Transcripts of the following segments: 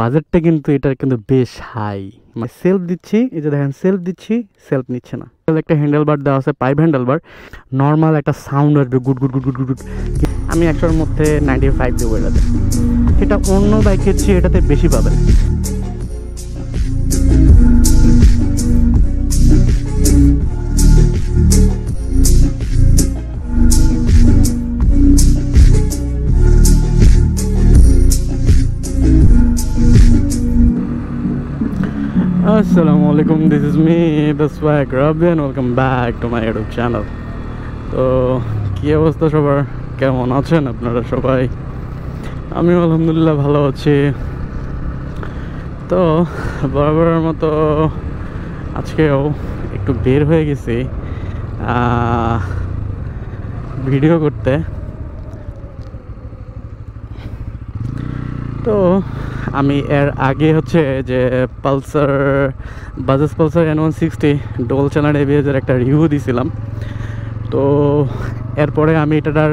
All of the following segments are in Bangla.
বাজেটটা কিন্তু এটার কিন্তু বেশ হাই, মানে সেলফ দিচ্ছি, এই যে দেখেন সেলফ দিচ্ছি, সেলফ নিচ্ছে না। একটা হ্যান্ডেল বার দেওয়া আছে, পাইপ হ্যান্ডেল বার, নর্মাল একটা সাউন্ড আসবে good good good good good good. আমি 100-এর মধ্যে 95 দেবো এটাতে। এটা অন্য বাইকের চেয়ে এটাতে বেশি পাবেন। আসসালামু আলাইকুম, this is me the swag Rabi and welcome back to my YouTube channel. তো কী অবস্থা সবার, কেমন আছেন আপনারা সবাই? আমিও আলহামদুলিল্লাহ ভালো আছি। তো বরাবরের মতো আজকেও একটু বের হয়ে গেছি ভিডিও করতে। তো আমি এর আগে হচ্ছে যে Pulsar, Bajaj Pulsar N160 dual channel ABS-এর একটা রিভিউ দিয়েছিলাম। তো এরপরে আমি এটার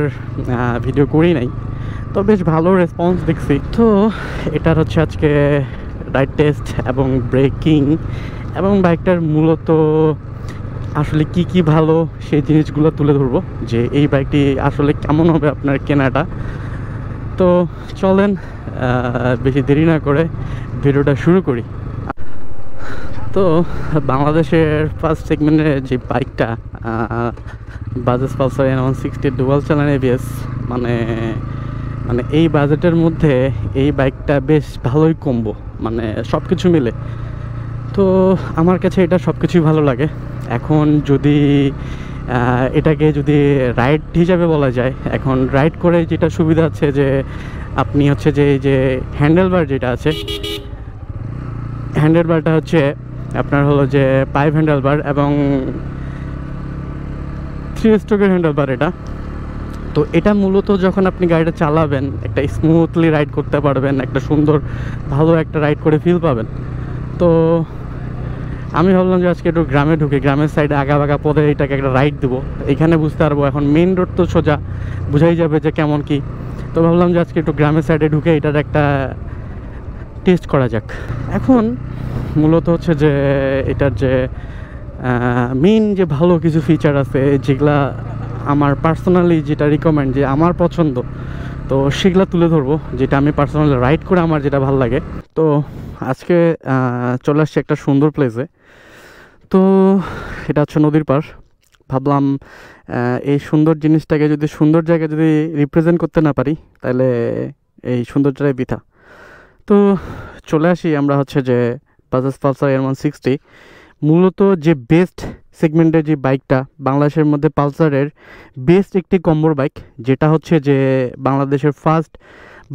ভিডিও করি নাই, তো বেশ ভালো রেসপন্স দেখছি। তো এটার হচ্ছে আজকে রাইড টেস্ট এবং ব্রেকিং এবং বাইকটার মূলত আসলে কি কি ভালো সেই জিনিসগুলো তুলে ধরবো, যে এই বাইকটি আসলে কেমন হবে আপনার কেনাটা। তো চলেন বেশি দেরি না করে ভিডিওটা শুরু করি। তো বাংলাদেশের ফার্স্ট সেগমেন্টের যে বাইকটা Bajaj Pulsar N160 dual channel ABS, মানে এই বাজেটের মধ্যে এই বাইকটা বেশ ভালোই কম্বো, মানে সব কিছু মিলে। তো আমার কাছে এটা সব কিছুই ভালো লাগে। এখন যদি এটাকে যদি রাইড হিসাবে বলা যায়, এখন রাইড করে যেটা সুবিধা আছে যে আপনি হচ্ছে যে এই যে হ্যান্ডেল বার যেটা আছে, হ্যান্ডেল বারটা হচ্ছে আপনার হলো যে পাইপ হ্যান্ডেল বার এবং 3 স্ট্রোকের হ্যান্ডেল বার এটা। তো এটা মূলত যখন আপনি গাড়িটা চালাবেন একটা স্মুথলি রাইড করতে পারবেন, একটা সুন্দর ভালো একটা রাইড করে ফিল পাবেন। তো আমি ভাবলাম যে আজকে একটু গ্রামে ঢুকে, গ্রামের সাইডে আগা বাগা পথে এটাকে একটা রাইড দেবো, এখানে বুঝতে পারবো। এখন মেন রোড তো সোজা, বোঝাই যাবে যে কেমন কি। তো ভাবলাম যে আজকে একটু গ্রামের সাইডে ঢুকে এটার একটা টেস্ট করা যাক। এখন মূলত হচ্ছে যে এটার যে মেন যে ভালো কিছু ফিচার আছে যেগুলা আমার পার্সোনালি যেটা রিকমেন্ড, যে আমার পছন্দ, তো সেগুলো তুলে ধরবো, যেটা আমি পার্সোনালি রাইড করে আমার যেটা ভালো লাগে। তো আজকে চলে আসছি একটা সুন্দর প্লেসে। তো এটা হচ্ছে নদীর পার। ভাবলাম এই সুন্দর জিনিসটাকে যদি সুন্দর জায়গায় যদি রিপ্রেজেন্ট করতে না পারি, তাহলে এই সৌন্দর্যটাই বৃথা। তো চলে আসি আমরা হচ্ছে যে বাজাজ পালসার N160, মূলত যে বেস্ট সেগমেন্টের যে বাইকটা বাংলাদেশের মধ্যে, পালসারের বেস্ট একটি কম্বোর বাইক, যেটা হচ্ছে যে বাংলাদেশের ফার্স্ট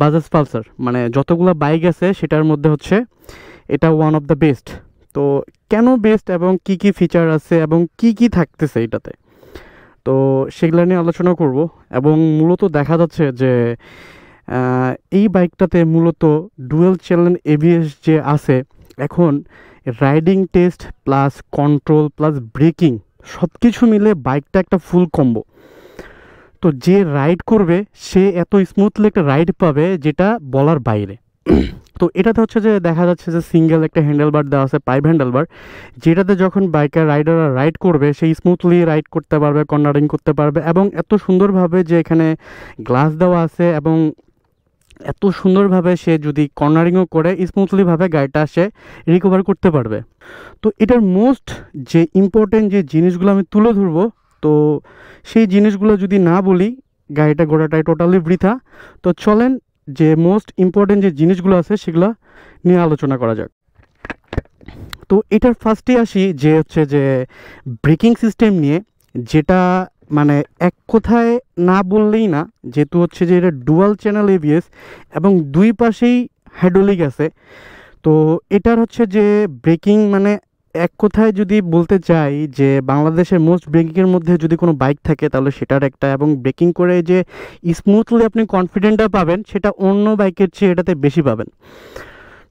বাজাজ পালসার, মানে যতগুলো বাইক আছে সেটার মধ্যে হচ্ছে এটা ওয়ান অফ দ্য বেস্ট। তো কেন বেস্ট এবং কি কি ফিচার আছে এবং কি কি থাকতেছে এটাতে, তো সেগুলো নিয়ে আলোচনা করব। এবং মূলত দেখা যাচ্ছে যে এই বাইকটাতে মূলত ডুয়াল চ্যানেল ABS যে আছে, এখন riding test plus control plus breaking সব কিছু মিলে বাইকটা একটা ফুল কম্বো। তো যে রাইড করবে সে এত স্মুথলি একটা রাইড পাবে যেটা বলার বাইরে। তো এটাতে হচ্ছে যে দেখা যাচ্ছে যে সিঙ্গেল একটা হ্যান্ডেল বার দেওয়া আছে, পাইপ হ্যান্ডেল বার, যেটাতে যখন বাইকের রাইডাররা রাইড করবে সেই স্মুথলি রাইড করতে পারবে, কর্নারিং করতে পারবে, এবং এত সুন্দরভাবে যে এখানে গ্লাস দেওয়া আছে এবং এত সুন্দরভাবে সে যদি কর্নারিংও করে স্মুথলিভাবে গাড়িটা সে রিকভার করতে পারবে। তো এটার মোস্ট যে ইম্পর্টেন্ট যে জিনিসগুলো আমি তুলে ধরবো, তো সেই জিনিসগুলো যদি না বলি গাড়িটা ঘোড়াটাই টোটালি বৃথা। তো চলেন যে মোস্ট ইম্পর্টেন্ট যে জিনিসগুলো আছে সেগুলো নিয়ে আলোচনা করা যাক। তো এটার ফার্স্টে আসি যে হচ্ছে যে ব্রেকিং সিস্টেম নিয়ে, যেটা মানে এক কথায় না বললেই না, যেহেতু হচ্ছে যে এটা ডুয়াল চ্যানেল ABS এবং দুই পাশেই হাইড্রোলিক আছে। তো এটার হচ্ছে যে ব্রেকিং, মানে এক কথায় যদি বলতে চাই যে বাংলাদেশের মোস্ট ব্রেকিংয়ের মধ্যে যদি কোনো বাইক থাকে তাহলে সেটার একটা, এবং ব্রেকিং করে যে স্মুথলি আপনি কনফিডেন্টটা পাবেন সেটা অন্য বাইকের চেয়ে এটাতে বেশি পাবেন।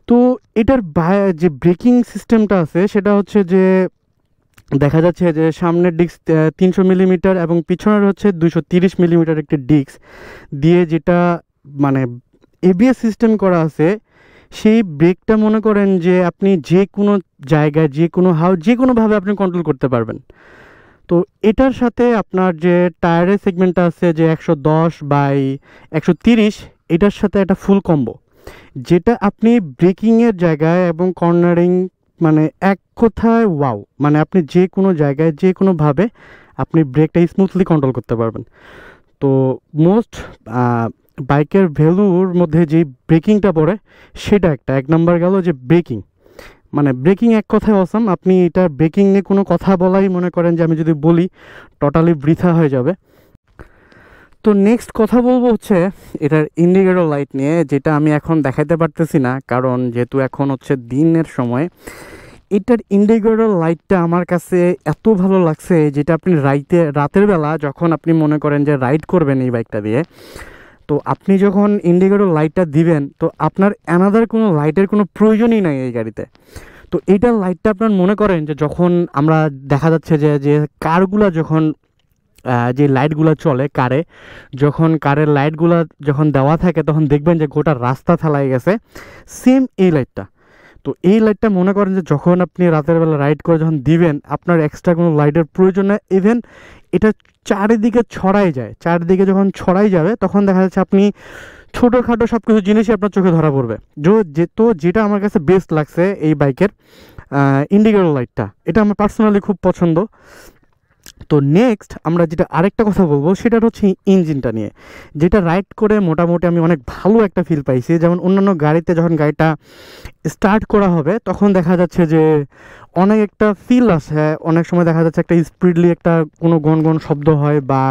তো এটার যে ব্রেকিং সিস্টেমটা আছে সেটা হচ্ছে যে দেখা যাচ্ছে যে সামনের ডিস্ক 300 মিলিমিটার এবং পিছনের হচ্ছে 230 মিলিমিটার একটি ডিস্ক দিয়ে, যেটা মানে ABS সিস্টেম করা আছে, সেই ব্রেকটা মনে করেন যে আপনি যে কোনো জায়গায় যে কোনোভাবে আপনি কন্ট্রোল করতে পারবেন। তো এটার সাথে আপনার যে টায়ারের সেগমেন্টটা আছে যে 110/130, এটার সাথে একটা ফুল কম্বো, যেটা আপনি ব্রেকিংয়ের জায়গায় এবং কর্নারিং, মানে এক কথায় ওয়াও, মানে আপনি যে কোনো জায়গায় যে কোনোভাবে আপনি ব্রেকটা স্মুথলি কন্ট্রোল করতে পারবেন। তো মোস্ট বাইকের ভ্যালুর মধ্যে যে ব্রেকিংটা পড়ে সেটা এক নাম্বার গেল যে ব্রেকিং, মানে ব্রেকিং এক কথায় অসাম। আপনি এটা ব্রেকিং নিয়ে কোনো কথা বলাই মনে করেন যে আমি যদি বলি টোটালি বৃথা হয়ে যাবে। তো নেক্সট কথা বলবো হচ্ছে এটার ইন্ডিকেটর লাইট নিয়ে, যেটা আমি এখন দেখাতে পারতেছি না কারণ যেহেতু এখন হচ্ছে দিনের সময়। এটার ইন্ডিকেটর লাইটটা আমার কাছে এত ভালো লাগছে, যেটা আপনি রাতের বেলা যখন আপনি মনে করেন যে রাইড করবেন এই বাইকটা দিয়ে, তো আপনি যখন ইন্ডিকেটর লাইটটা দিবেন তো আপনার অ্যানাদার কোনো লাইটের কোনো প্রয়োজনই নাই এই গাড়িতে। তো এইটার লাইটটা আপনার মনে করেন যে যখন আমরা দেখা যাচ্ছে যে যে কারগুলো যখন যে লাইটগুলো চলে কারে, যখন কারের লাইটগুলো যখন দেওয়া থাকে তখন দেখবেন যে গোটা রাস্তা ফেলাই গেছে, সেম এই লাইটটা। তো এই লাইটটা মনে করেন যে যখন আপনি রাতের বেলা রাইড করে যখন দিবেন আপনার এক্সট্রা কোনো লাইটের প্রয়োজন নেই, ইভেন এটা চারিদিকে চারিদিকে যখন ছড়াই যাবে তখন দেখা যাচ্ছে আপনি ছোটোখাটো সব কিছু জিনিসই আপনার চোখে ধরা পড়বে। তো যেটা আমার কাছে বেস্ট লাগছে এই বাইকের ইন্ডিকেটর লাইটটা, এটা আমার পার্সোনালি খুব পছন্দ। তো নেক্সট আমরা যেটা আরেকটা কথা বলবো সেটা হচ্ছে ইঞ্জিনটা নিয়ে, যেটা রাইড করে মোটামুটি আমি অনেক ভালো একটা ফিল পাইছি। যেমন অন্যান্য গাড়িতে যখন গাড়িটা স্টার্ট করা হবে তখন দেখা যাচ্ছে যে অনেক একটা ফিল আসে, অনেক সময় দেখা যাচ্ছে একটা স্পিডলি একটা কোনো গনগন শব্দ হয়, বা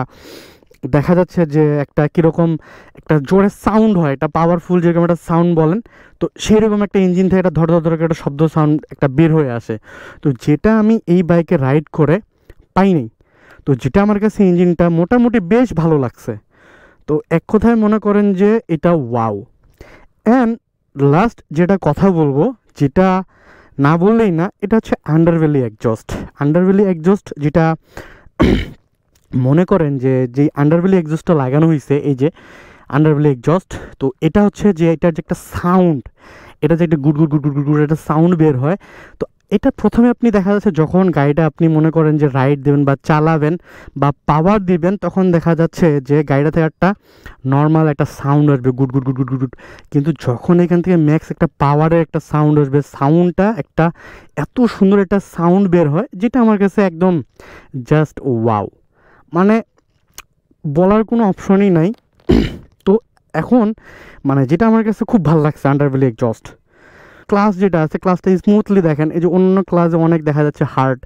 দেখা যাচ্ছে যে একটা কীরকম একটা জোরে সাউন্ড হয়, একটা পাওয়ারফুল যেরকম একটা সাউন্ড বলেন, তো সেই রকম একটা ইঞ্জিন থেকে একটা ধর একটা শব্দ সাউন্ড একটা বের হয়ে আসে। তো যেটা আমি এই বাইকে রাইড করে পাইনি। তো যেটা আমার কাছে ইঞ্জিনটা মোটামুটি বেশ ভালো লাগছে। তো এক কথায় মনে করেন যে এটা ওয়াও। অ্যান্ড লাস্ট যেটা কথা বলবো, যেটা না বললেই না, এটা হচ্ছে আন্ডারভ্যালি এক্সজস্ট, যেটা মনে করেন যে যেই আন্ডারভ্যালি এক্সজস্টটা লাগানো হয়েছে, এই যে আন্ডারভ্যালি এক্সজস্ট, তো এটা হচ্ছে যে এটার যে একটা সাউন্ড, এটা যে একটা good good good good good একটা সাউন্ড বের হয়। তো এটা প্রথমে আপনি দেখা যাচ্ছে যখন গাড়িটা আপনি মনে করেন যে রাইড দেবেন বা চালাবেন বা পাওয়ার দিবেন, তখন দেখা যাচ্ছে যে গাড়িটা থেকে একটা নর্মাল একটা সাউন্ড আসবে, good good good good good good. কিন্তু যখন এখান থেকে ম্যাক্স একটা পাওয়ারের একটা সাউন্ড আসবে, সাউন্ডটা একটা এত সুন্দর একটা সাউন্ড বের হয়, যেটা আমার কাছে একদম জাস্ট ওয়াও, মানে বলার কোনো অপশনই নাই। তো এখন মানে যেটা আমার কাছে খুব ভালো লাগছে আন্ডারভ্যালি এক্সজস্ট ক্লাস যেটা আছে, ক্লাসটা স্মুথলি দেখেন, এই যে অন্য ক্লাসে অনেক দেখা যাচ্ছে হার্ড,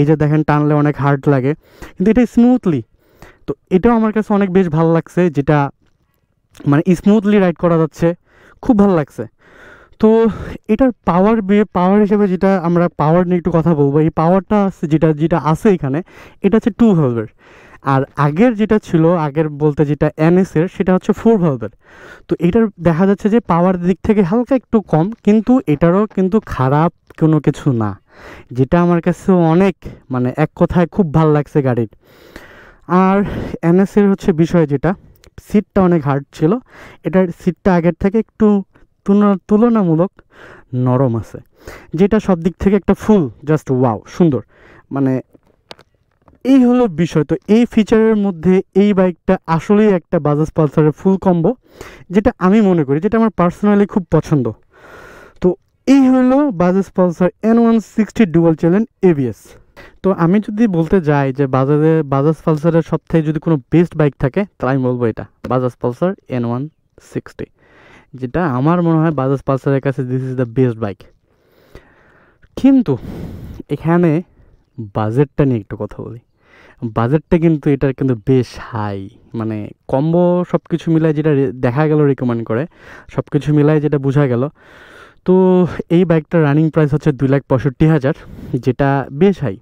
এই যে দেখেন টানলে অনেক হার্ড লাগে, কিন্তু এটা স্মুথলি। তো এটাও আমার কাছে অনেক বেশ ভালো লাগছে, যেটা মানে স্মুথলি রাইড করা যাচ্ছে, খুব ভালো লাগছে। তো এটার পাওয়ার হিসেবে যেটা আমরা পাওয়ার নিয়ে একটু কথা বলবো, এই পাওয়ারটা আছে যেটা আছে এখানে, এটা হচ্ছে 2 ভলভের। আর আগের যেটা ছিল, আগের বলতে যেটা এনএসের, সেটা হচ্ছে 4 ভলভের। তো এটার দেখা যাচ্ছে যে পাওয়ার দিক থেকে হালকা একটু কম, কিন্তু এটারও কিন্তু খারাপ কোনো কিছু না, যেটা আমার কাছে অনেক মানে এক কথায় খুব ভালো লাগছে গাড়ির। আর এনএসের হচ্ছে বিষয় যেটা, সিটটা অনেক হার্ড ছিল, এটার সিটটা আগের থেকে একটু তুলনামূলক নরম আছে, যেটা সব দিক থেকে একটা ফুল জাস্ট ওয়াও সুন্দর, মানে এই হলো বিষয়। তো এই ফিচারের মধ্যে এই বাইকটা আসলেই একটা বাজাজ পালসারের ফুল কম্বো, যেটা আমি মনে করি, যেটা আমার পার্সোনালি খুব পছন্দ। তো এই হলো Bajaj Pulsar N160 dual channel ABS। তো আমি যদি বলতে যাই যে বাজাজ পালসারের সবথেকে যদি কোনো বেস্ট বাইক থাকে, তাহলে আমি বলবো এটা বাজাজ পালসার N160, যেটা আমার মনে হয় বাজাজ পালসারের কাছে this is the best bike. কিন্তু এখানে বাজেটটা নিয়ে একটু কথা বলি। বাজেটটা কিন্তু এটার কিন্তু বেশ হাই, মানে কম্বো সব কিছু মিলায় যেটা দেখা গেল রিকমেন্ড করে, সব কিছু মিলায় যেটা বোঝা গেল। তো এই বাইকটার রানিং প্রাইস হচ্ছে 2,65,000, যেটা বেশ হাই।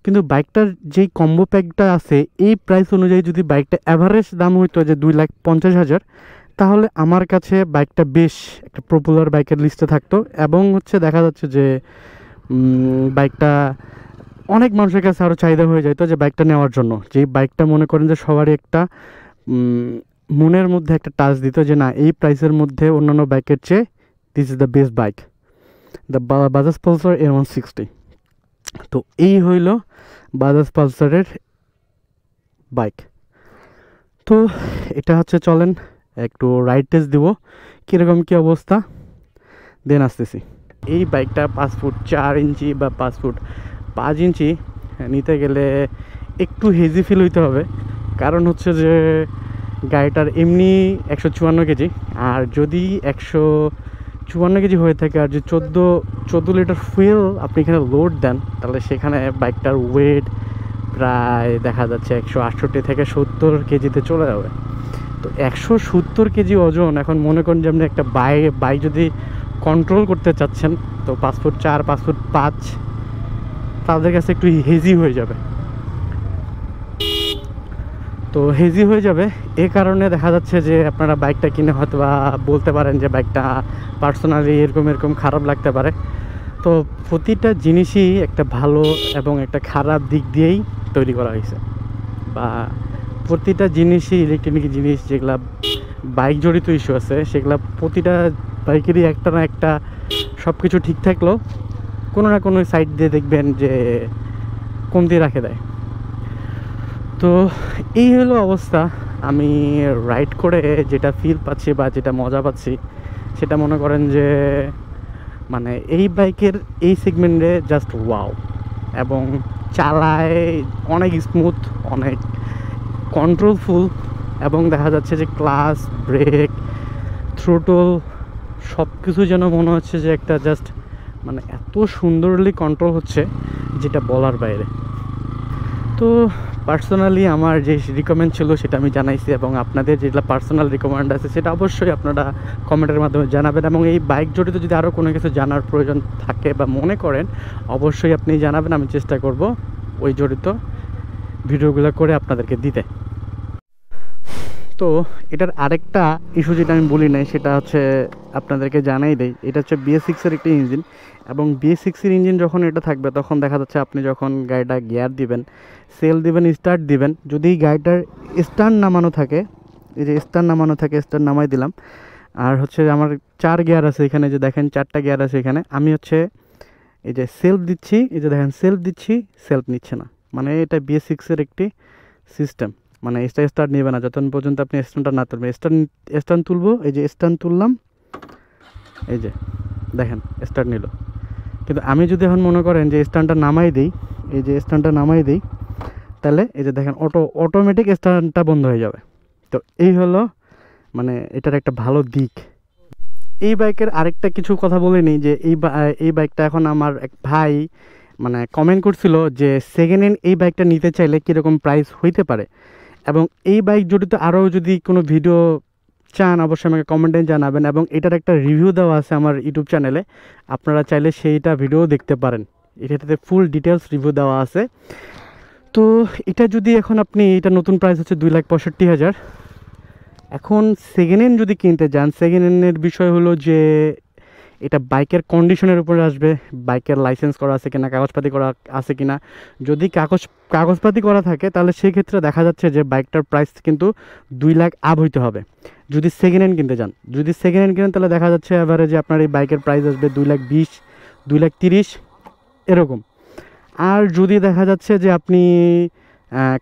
কিন্তু বাইকটার যেই কম্বো প্যাকটা আছে এই প্রাইস অনুযায়ী যদি বাইকটা অ্যাভারেজ দাম হইতো যে 2,50,000, তাহলে আমার কাছে বাইকটা বেশ একটা পপুলার বাইকের লিস্টে থাকতো। এবং হচ্ছে দেখা যাচ্ছে যে বাইকটা অনেক মানুষের কাছে আরও চাহিদা হয়ে যেত যে বাইকটা নেওয়ার জন্য, যে বাইকটা মনে করেন যে সবারই একটা মনের মধ্যে একটা টাচ দিত যে না, এই প্রাইসের মধ্যে অন্যান্য বাইকের চেয়ে this is the best bike, the Bajaj Pulsar A160। তো এই হইল বাজাজ পালসারের বাইক। তো এটা হচ্ছে, চলেন একটু রাইড টেস্ট দিব কীরকম কী অবস্থা, দেন আসতেছি। এই বাইকটা 5 ফুট 4 ইঞ্চি বা 5 ফুট 5 ইঞ্চি নিতে গেলে একটু হেজি ফিল হইতে হবে, কারণ হচ্ছে যে গাড়িটার এমনি 154 কেজি, আর যদি 154 কেজি হয়ে থাকে আর যে 14 লিটার ফুয়েল আপনি এখানে লোড দেন, তাহলে সেখানে বাইকটার ওয়েট প্রায় দেখা যাচ্ছে 168 থেকে 70 কেজিতে চলে যাবে। তো 170 কেজি ওজন, এখন মনে করেন যে আপনি একটা বাইক যদি কন্ট্রোল করতে চাচ্ছেন, তো 5 ফুট 4 5 ফুট 5 তাদের কাছে একটু হেজি হয়ে যাবে। তো হেজি হয়ে যাবে এ কারণে দেখা যাচ্ছে যে আপনারা বাইকটা কিনে হয়তো বা বলতে পারেন যে বাইকটা পার্সোনালি এরকম খারাপ লাগতে পারে। তো প্রতিটা জিনিসই একটা ভালো এবং একটা খারাপ দিক দিয়েই তৈরি করা হয়েছে, বা প্রতিটা জিনিসই ইলেকট্রনিক জিনিস যেগুলা বাইক জড়িত ইস্যু আছে, সেগুলা প্রতিটা বাইকেরই একটা না একটা সব কিছু ঠিক থাকলেও কোনো না কোনো সাইড দিয়ে দেখবেন যে কমতি রাখে দেয়। তো এই হলো অবস্থা। আমি রাইড করে যেটা ফিল পাচ্ছি বা যেটা মজা পাচ্ছি, সেটা মনে করেন যে মানে এই বাইকের এই সেগমেন্টে জাস্ট ওয়াও, এবং চালায় অনেক স্মুথ, অনেক কন্ট্রোলফুল, এবং দেখা যাচ্ছে যে ক্লাচ, ব্রেক, থ্রোটল সব কিছু যেন মনে হচ্ছে যে একটা জাস্ট মানে এত সুন্দরলি কন্ট্রোল হচ্ছে যেটা বলার বাইরে। তো পার্সোনালি আমার যে রিকমেন্ড ছিল সেটা আমি জানাইছি, এবং আপনাদের যেটা পার্সোনাল রিকমেন্ড আছে সেটা অবশ্যই আপনারা কমেন্টের মাধ্যমে জানাবেন, এবং এই বাইক জড়িত যদি আরও কোনো কিছু জানার প্রয়োজন থাকে বা মনে করেন অবশ্যই আপনি জানাবেন। আমি চেষ্টা করব ওই জড়িত ভিডিওগুলো করে আপনাদেরকে দিতে। তো এটার আরেকটা ইস্যু যেটা আমি বলি নাই, সেটা হচ্ছে আপনাদেরকে জানাই দেই, এটা হচ্ছে BS6-এর একটি ইঞ্জিন, এবং BS6-এর ইঞ্জিন যখন এটা থাকবে তখন দেখা যাচ্ছে আপনি যখন গাড়িটা গিয়ার দিবেন, সেল দিবেন, স্টার্ট দিবেন, যদি গাড়িটার স্টার্ট নামানো থাকে, এই যে স্টার্ট নামানো থাকে, স্টার্ট নামাই দিলাম, আর হচ্ছে আমার 4 গিয়ার আছে এখানে, যে দেখেন 4টা গিয়ার আছে এখানে, আমি হচ্ছে এই যে সেলফ দিচ্ছি, এই যে দেখেন সেলফ দিচ্ছি, সেলফ নিচ্ছে না, মানে এটা BS6-এর একটি সিস্টেম, মানে স্টার্ট নেবে না যতক্ষণ পর্যন্ত আপনি স্ট্যান্ডটা না তুলবেন। স্ট্যান্ড তুলবো, এই যে স্ট্যান্ড তুললাম, এই যে দেখেন স্টার্ট নিল, কিন্তু আমি যদি এখন মনে করেন যে স্ট্যান্ডটা নামাই দিই, এই যে স্ট্যান্ডটা নামাই দিই, তাহলে এই যে দেখেন অটোমেটিক স্ট্যান্ডটা বন্ধ হয়ে যাবে। তো এই হলো মানে এটার একটা ভালো দিক। এই বাইকের আরেকটা কিছু কথা বলে নিই, যে এই বাইকটা এখন আমার এক ভাই মানে কমেন্ট করছিল যে সেকেন্ড হ্যান্ড এই বাইকটা নিতে চাইলে কীরকম প্রাইস হইতে পারে, এবং এই বাইক জড়িত আরও যদি কোনো ভিডিও চান অবশ্যই আমাকে কমেন্টে জানাবেন, এবং এটার একটা রিভিউ দেওয়া আছে আমার ইউটিউব চ্যানেলে, আপনারা চাইলে সেইটা ভিডিও দেখতে পারেন, এটাতে ফুল ডিটেলস রিভিউ দেওয়া আছে। তো এটা যদি এখন আপনি, এটা নতুন প্রাইস হচ্ছে 2,65,000। এখন সেকেন্ড হ্যান্ড যদি কিনতে যান, সেকেন্ড হ্যান্ডের বিষয় হলো যে এটা বাইকের কন্ডিশনের উপরে আসবে, বাইকের লাইসেন্স করা আছে কিনা, কাগজপাতি করা আছে কিনা। যদি কাগজপাতি করা থাকে তাহলে সেক্ষেত্রে দেখা যাচ্ছে যে বাইকটার প্রাইস কিন্তু 2 লাখ আপ হইতে হবে যদি সেকেন্ড হ্যান্ড কিনতে যান। যদি সেকেন্ড হ্যান্ড কিনেন তাহলে দেখা যাচ্ছে অ্যাভারেজে আপনার এই বাইকের প্রাইস আসবে 2,20,000, 2,30,000 এরকম। আর যদি দেখা যাচ্ছে যে আপনি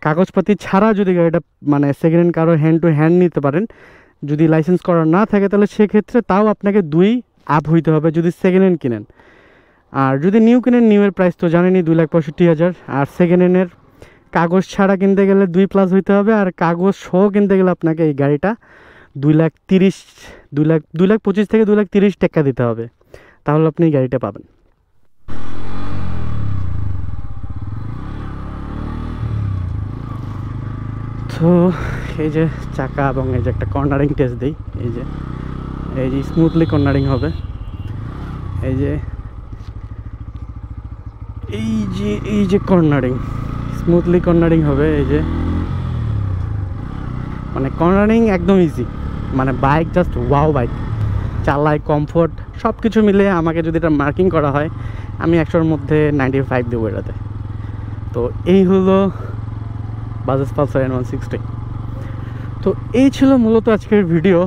কাগজপাতি ছাড়া যদি গাড়িটা মানে সেকেন্ড হ্যান্ড কারো হ্যান্ড টু হ্যান্ড নিতে পারেন, যদি লাইসেন্স করা না থাকে, তাহলে সেক্ষেত্রে তাও আপনাকে 2 আপ হইতে হবে যদি সেকেন্ড হ্যান্ড কিনেন। আর যদি নিউ কিনেন, নিউয়ের প্রাইস তো জানেনই 2,65,000। আর সেকেন্ড হ্যান্ডের কাগজ ছাড়া কিনতে গেলে 2+ হইতে হবে, আর কাগজ সহ কিনতে গেলে আপনাকে এই গাড়িটা 2,25,000 থেকে 2,30,000 টাকা দিতে হবে, তাহলে আপনি এই গাড়িটা পাবেন। তো এই যে চাকা এবং এই যে একটা কর্নারিং টেস্ট দিই, এই যে স্মুথলি কর্নারিং হবে, এই যে কর্নারিং স্মুথলি কর্নারিং হবে, এই যে মানে কর্নারিং একদম ইজি, মানে বাইক জাস্ট ওয়াও বাইক, চালায় কমফোর্ট সব কিছু মিলে আমাকে যদি এটা মার্কিং করা হয় আমি 100-র মধ্যে 95 দেবো এটাতে। তো এই হলো বাজাজ পালসার N160। তো এই ছিল মূলত আজকের ভিডিও।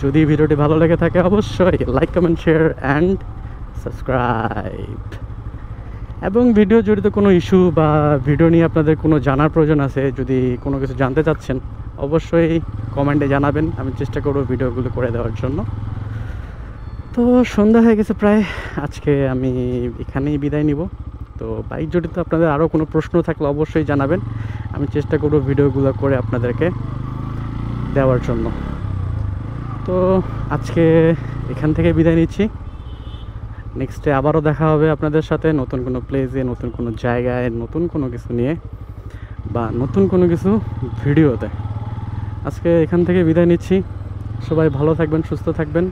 যদি ভিডিওটি ভালো লেগে থাকে অবশ্যই like comment share and subscribe. এবং ভিডিও জড়িত কোনো ইস্যু বা ভিডিও নিয়ে আপনাদের কোনো জানার প্রয়োজন আছে, যদি কোনো কিছু জানতে চাচ্ছেন অবশ্যই কমেন্টে জানাবেন, আমি চেষ্টা করব ভিডিওগুলো করে দেওয়ার জন্য। তো সন্ধ্যা হয়ে গেছে প্রায়, আজকে আমি এখানেই বিদায় নিব। তো বাইক জড়িত আপনাদের আরও কোনো প্রশ্ন থাকলে অবশ্যই জানাবেন, আমি চেষ্টা করব ভিডিওগুলো করে আপনাদেরকে দেওয়ার জন্য। তো আজকে এখান থেকে বিদায় নিচ্ছি, নেক্সটে আবারও দেখা হবে আপনাদের সাথে নতুন কোনো প্লেসে, নতুন কোনো জায়গায়, নতুন কোনো কিছু নিয়ে বা নতুন কোনো কিছু ভিডিওতে। আজকে এখান থেকে বিদায় নিচ্ছি, সবাই ভালো থাকবেন, সুস্থ থাকবেন,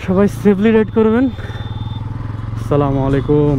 সবাই সেফলি রাইড করবেন। আসসালামু আলাইকুম।